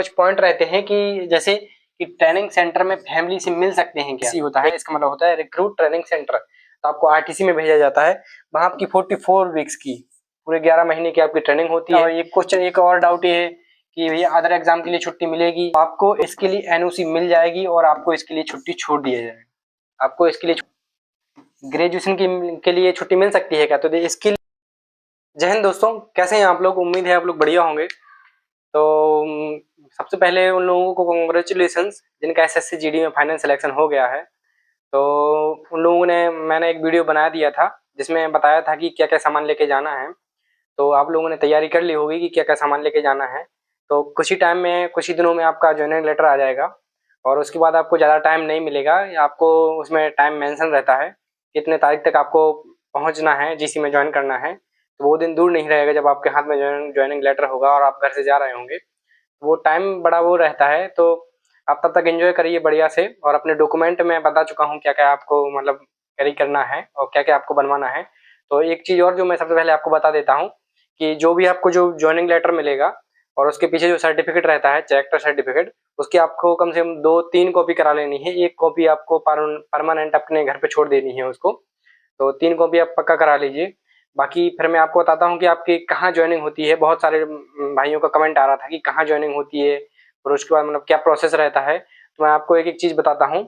कुछ पॉइंट रहते हैं कि जैसे कि ट्रेनिंग सेंटर में फैमिली से मिल सकते हैं क्या, इसी होता है, इसका मतलब होता है रिक्रूट ट्रेनिंग सेंटर। तो आपको आरटीसी में भेजा जाता है, वहां आपकी 44 वीक्स की पूरे 11 महीने की आपकी ट्रेनिंग होती है। और ये क्वेश्चन एक और डाउट ये है कि भैया अदर एग्जाम के लिए छुट्टी मिलेगी? आपको इसके लिए एनओसी मिल जाएगी और आपको इसके लिए छुट्टी छोड़ दिया जाएगा। आपको इसके लिए ग्रेजुएशन के लिए छुट्टी मिल सकती है क्या? तो इसके लिए जय हिंद दोस्तों, कैसे हैं आप लोग? उम्मीद है आप लोग बढ़िया होंगे। तो सबसे पहले उन लोगों को कांग्रेचुलेशंस जिनका एसएससी जीडी में फाइनल सिलेक्शन हो गया है। तो उन लोगों ने मैंने एक वीडियो बना दिया था जिसमें बताया था कि क्या क्या सामान लेके जाना है। तो आप लोगों ने तैयारी कर ली होगी कि क्या क्या सामान लेके जाना है। तो कुछ ही टाइम में, कुछ ही दिनों में आपका ज्वाइनिंग लेटर आ जाएगा और उसके बाद आपको ज़्यादा टाइम नहीं मिलेगा। आपको उसमें टाइम मेंशन रहता है कि इतने तारीख तक आपको पहुंचना है, जीसी में ज्वाइन करना है। तो वो दिन दूर नहीं रहेगा जब आपके हाथ में ज्वाइनिंग लेटर होगा और आप घर से जा रहे होंगे। वो टाइम बड़ा वो रहता है, तो आप तब तक एंजॉय करिए बढ़िया से। और अपने डॉक्यूमेंट में बता चुका हूँ क्या क्या आपको मतलब कैरी करना है और क्या क्या आपको बनवाना है। तो एक चीज़ और जो मैं सबसे पहले आपको बता देता हूँ कि जो भी आपको जो ज्वाइनिंग लेटर मिलेगा और उसके पीछे जो सर्टिफिकेट रहता है, कैरेक्टर सर्टिफिकेट, उसकी आपको कम से कम 2-3 कॉपी करा लेनी है। एक कॉपी आपको परमानेंट अपने घर पे छोड़ देनी है उसको। तो 3 कॉपी आप पक्का करा लीजिए। बाकी फिर मैं आपको बताता हूँ कि आपकी कहाँ ज्वाइनिंग होती है। बहुत सारे भाइयों का कमेंट आ रहा था कि कहाँ ज्वाइनिंग होती है और उसके बाद मतलब क्या प्रोसेस रहता है। तो मैं आपको एक एक चीज़ बताता हूँ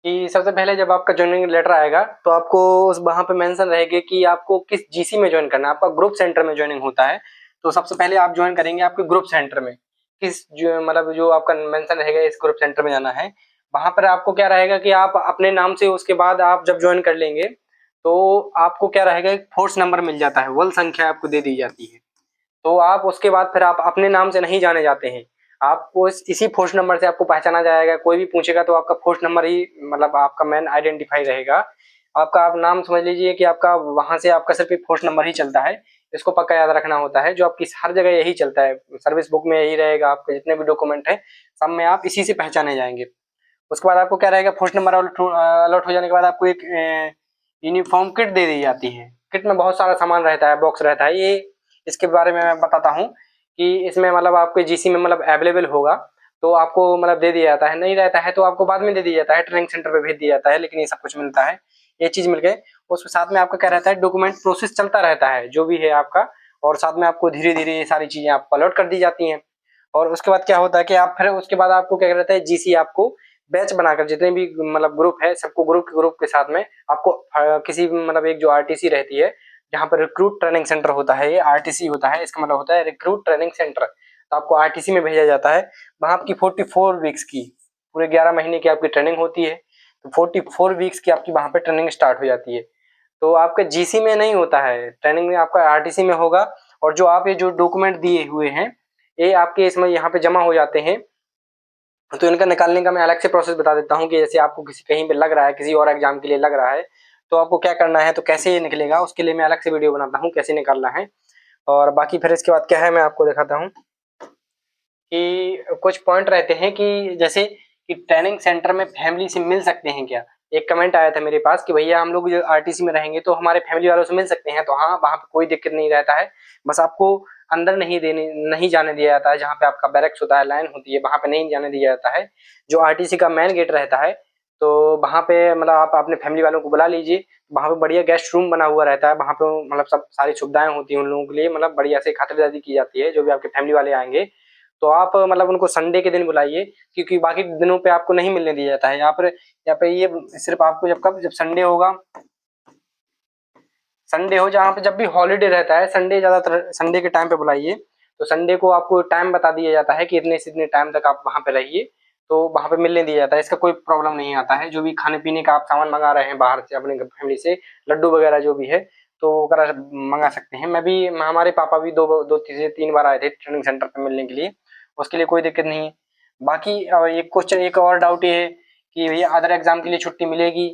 कि सबसे पहले जब आपका ज्वाइनिंग लेटर आएगा तो आपको उस वहाँ पे मेंशन रहेगा कि आपको किस जीसी में ज्वाइन करना है। आपका ग्रुप सेंटर में ज्वाइनिंग होता है। तो सबसे पहले आप ज्वाइन करेंगे आपके ग्रुप सेंटर में। किस जो मतलब जो आपका मेंशन रहेगा इस ग्रुप सेंटर में जाना है। वहाँ पर आपको क्या रहेगा कि आप अपने नाम से, उसके बाद आप जब ज्वाइन कर लेंगे तो आपको क्या रहेगा, एक फोर्स नंबर मिल जाता है, वल संख्या आपको दे दी जाती है। तो आप उसके बाद फिर आप अपने नाम से नहीं जाने जाते हैं। आपको इसी फोर्स नंबर से आपको पहचाना जाएगा। कोई भी पूछेगा तो आपका फोर्स नंबर ही मतलब आपका मेन आइडेंटिफाई रहेगा। आपका आप नाम समझ लीजिए कि आपका वहां से आपका सिर्फ एक फोर्स नंबर ही चलता है। इसको पक्का याद रखना होता है, जो आपकी हर जगह यही चलता है। सर्विस बुक में यही रहेगा, आपके जितने भी डॉक्यूमेंट है सब में आप इसी से पहचाने जाएंगे। उसके बाद आपको क्या रहेगा, फोर्स नंबर अलॉट हो जाने के बाद आपको एक यूनिफॉर्म किट दे दी जाती है। किट में बहुत सारा सामान रहता है, बॉक्स रहता है। ये इसके बारे में मैं बताता हूँ कि इसमें मतलब आपके जीसी में मतलब अवेलेबल होगा तो आपको मतलब दे दिया जाता है, नहीं रहता है तो आपको बाद में दे दिया जाता है, ट्रेनिंग सेंटर पे भेज दिया जाता है। लेकिन ये सब कुछ मिलता है, ये चीज मिल गए। उसके साथ में आपका क्या रहता है, डॉक्यूमेंट प्रोसेस चलता रहता है जो भी है आपका। और साथ में आपको धीरे धीरे ये सारी चीजें आपको अलॉट कर दी जाती हैं। और उसके बाद क्या होता है कि आप फिर उसके बाद आपको क्या रहता है, जीसी आपको बैच बनाकर जितने भी मतलब ग्रुप है सबको ग्रुप के साथ में आपको किसी मतलब एक जो आरटीसी रहती है जहाँ पर रिक्रूट ट्रेनिंग सेंटर होता है, ये आरटीसी होता है, इसका मतलब होता है रिक्रूट ट्रेनिंग सेंटर। तो आपको आरटीसी में भेजा जाता है। वहाँ आपकी 44 वीक्स की पूरे 11 महीने की आपकी ट्रेनिंग होती है। तो 44 वीक्स की आपकी वहाँ पे ट्रेनिंग स्टार्ट हो जाती है। तो आपका जीसी में नहीं होता है, ट्रेनिंग में आपका आरटीसी में होगा। और जो आप ये जो डॉक्यूमेंट दिए हुए हैं ये आपके इसमें यहाँ पे जमा हो जाते हैं। तो इनका निकालने का मैं अलग से प्रोसेस बता देता हूँ कि जैसे आपको किसी कहीं पे लग रहा है, किसी और एग्जाम के लिए लग रहा है तो आपको क्या करना है, तो कैसे ये निकलेगा उसके लिए मैं अलग से वीडियो बनाता हूँ कैसे निकालना है। और बाकी फिर इसके बाद क्या है मैं आपको दिखाता हूँ कि कुछ पॉइंट रहते हैं कि जैसे कि ट्रेनिंग सेंटर में फैमिली से मिल सकते हैं क्या। एक कमेंट आया था मेरे पास कि भैया हम लोग जो आरटीसी में रहेंगे तो हमारे फैमिली वालों से मिल सकते हैं। तो हाँ, वहाँ पे कोई दिक्कत नहीं रहता है। बस आपको अंदर नहीं जाने दिया जाता है। जहाँ पे आपका बैरक्स होता है, लाइन होती है, वहाँ पे नहीं जाने दिया जाता है। जो आरटीसी का मेन गेट रहता है तो वहाँ पे मतलब आप अपने फैमिली वालों को बुला लीजिए। वहाँ पे बढ़िया गेस्ट रूम बना हुआ रहता है। वहाँ पे मतलब सब सारी सुविधाएं होती हैं उन लोगों के लिए, मतलब बढ़िया से खातिरदारी की जाती है जो भी आपके फैमिली वाले आएंगे। तो आप मतलब उनको संडे के दिन बुलाइए, क्योंकि बाकी दिनों पे आपको नहीं मिलने दिया जाता है। यहाँ पे ये सिर्फ आपको जब संडे होगा, संडे हो जहाँ पे जब भी हॉलीडे रहता है, संडे ज्यादातर संडे के टाइम पे बुलाइए। तो संडे को आपको टाइम बता दिया जाता है कि इतने से इतने टाइम तक आप वहाँ पे रहिए। तो वहाँ पे मिलने दिया जाता है, इसका कोई प्रॉब्लम नहीं आता है। जो भी खाने पीने का आप सामान मंगा रहे हैं बाहर से अपने फैमिली से, लड्डू वगैरह जो भी है तो वगैरह मंगा सकते हैं। हमारे पापा भी दो से 3 बार आए थे ट्रेनिंग सेंटर पे मिलने के लिए, उसके लिए कोई दिक्कत नहीं है। बाकी एक क्वेश्चन, एक और डाउट ये है कि भैया अदर एग्जाम के लिए छुट्टी मिलेगी?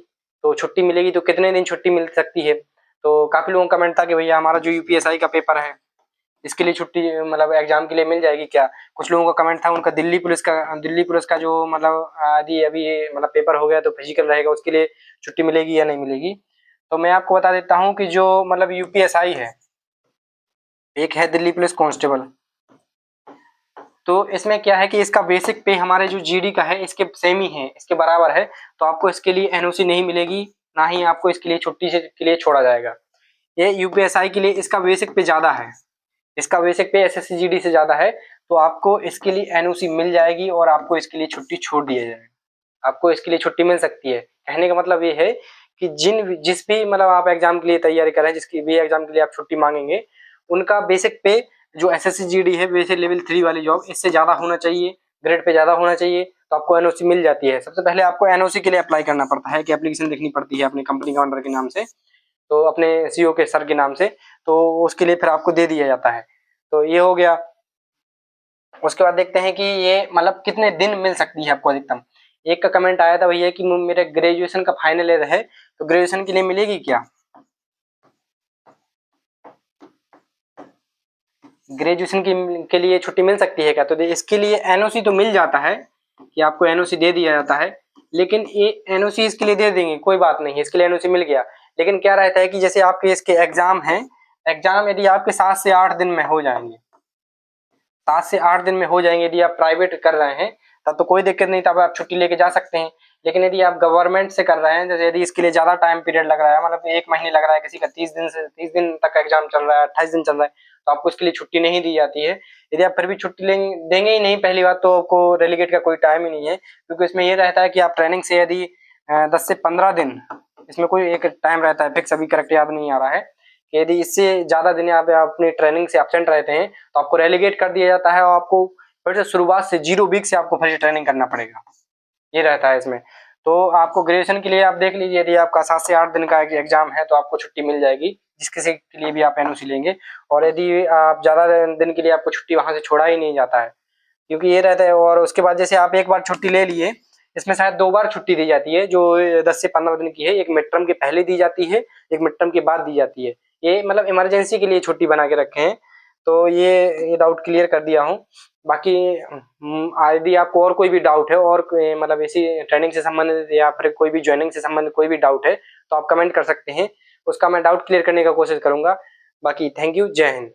तो छुट्टी मिलेगी तो कितने दिन छुट्टी मिल सकती है? तो काफी लोगों का कमेंट था कि भैया हमारा जो यूपीएसआई का पेपर है इसके लिए छुट्टी मतलब एग्जाम के लिए मिल जाएगी क्या। कुछ लोगों का कमेंट था उनका दिल्ली पुलिस का जो मतलब आदि अभी मतलब पेपर हो गया तो फिजिकल रहेगा, उसके लिए छुट्टी मिलेगी या नहीं मिलेगी। तो मैं आपको बता देता हूँ कि जो मतलब यूपीएसआई है, एक है दिल्ली पुलिस कांस्टेबल, तो इसमें क्या है कि इसका बेसिक पे हमारे जो जीडी का है इसके सेम ही है, इसके बराबर है, तो आपको इसके लिए एनओसी नहीं मिलेगी, ना ही आपको इसके लिए छुट्टी के लिए छोड़ा जाएगा। ये यूपीएसआई के लिए इसका बेसिक पे ज्यादा है, इसका बेसिक पे एसएससी जीडी से ज्यादा है, तो आपको इसके लिए एनओसी मिल जाएगी और आपको इसके लिए छुट्टी छोड़ दिया जाएगा। आपको इसके लिए छुट्टी मिल सकती है। कहने का मतलब ये है कि जिस भी मतलब आप एग्जाम के लिए तैयारी कर रहे हैं, जिसकी भी एग्जाम के लिए आप छुट्टी मांगेंगे, उनका बेसिक पे जो एसएससी जीडी है, बेसिक लेवल 3 वाली जॉब, इससे ज्यादा होना चाहिए, ग्रेड पे ज्यादा होना चाहिए, तो आपको एनओसी मिल जाती है। सबसे पहले आपको एनओसी के लिए अप्लाई करना पड़ता है कि एप्लीकेशन लिखनी पड़ती है अपनी कंपनी काउंटर के नाम से, तो अपने सीईओ के सर के नाम से, तो उसके लिए फिर आपको दे दिया जाता है। तो ये हो गया। उसके बाद देखते हैं कि ये मतलब कितने दिन मिल सकती है आपको अधिकतम। एक का कमेंट आया था भैया कि मेरे ग्रेजुएशन का फाइनल ईयर है, तो ग्रेजुएशन के लिए मिलेगी क्या, ग्रेजुएशन के लिए छुट्टी मिल सकती है क्या? तो इसके लिए एनओसी तो मिल जाता है कि आपको एनओसी दे दिया जाता है, लेकिन ये एनओसी इसके लिए दे देंगे, कोई बात नहीं है, इसके लिए एनओसी मिल गया। लेकिन क्या रहता है कि जैसे आपके इसके एग्जाम हैं, एग्जाम यदि आपके 7 से 8 दिन में हो जाएंगे, 7 से 8 दिन में हो जाएंगे, यदि आप प्राइवेट कर रहे हैं तब तो कोई दिक्कत नहीं, तब आप छुट्टी लेके जा सकते हैं। लेकिन यदि आप गवर्नमेंट से कर रहे हैं, जैसे यदि इसके लिए ज्यादा टाइम पीरियड लग रहा है, मतलब 1 महीने लग रहा है, किसी का 30 दिन तक एग्जाम चल रहा है, 28 दिन चल रहा है, तो आपको इसके लिए छुट्टी नहीं दी जाती है। यदि आप फिर भी छुट्टी देंगे ही नहीं पहली बात, तो आपको रेलीगेट का कोई टाइम ही नहीं है, क्योंकि इसमें ये रहता है कि आप ट्रेनिंग से यदि 10 से 15 दिन, इसमें कोई एक टाइम रहता है फिक्स, अभी करेक्ट याद नहीं आ रहा है, कि यदि इससे ज्यादा दिन आप अपनी ट्रेनिंग से एब्सेंट रहते हैं तो आपको रेलीगेट कर दिया जाता है और आपको फिर से शुरुआत से 0 वीक से आपको फिर से ट्रेनिंग करना पड़ेगा, ये रहता है इसमें। तो आपको ग्रेजुएशन के लिए आप देख लीजिए, यदि आपका 7 से 8 दिन का एग्जाम है तो आपको छुट्टी मिल जाएगी, जिस किसी के लिए भी आप एनओसी लेंगे। और यदि आप ज्यादा दिन के लिए आपको छुट्टी वहां से छोड़ा ही नहीं जाता है, क्योंकि ये रहता है। और उसके बाद जैसे आप एक बार छुट्टी ले लिए, इसमें शायद 2 बार छुट्टी दी जाती है, जो 10 से 15 दिन की है, एक मिड टर्म के पहले दी जाती है, एक मिड टर्म के बाद दी जाती है। ये मतलब इमरजेंसी के लिए छुट्टी बना के रखे हैं। तो ये डाउट क्लियर कर दिया हूँ। बाकी यदि आपको और कोई भी डाउट है, और मतलब इसी ट्रेनिंग से संबंधित या फिर कोई भी ज्वाइनिंग से संबंधित कोई भी डाउट है, तो आप कमेंट कर सकते हैं, उसका मैं डाउट क्लियर करने का कोशिश करूंगा। बाकी थैंक यू, जय हिंद।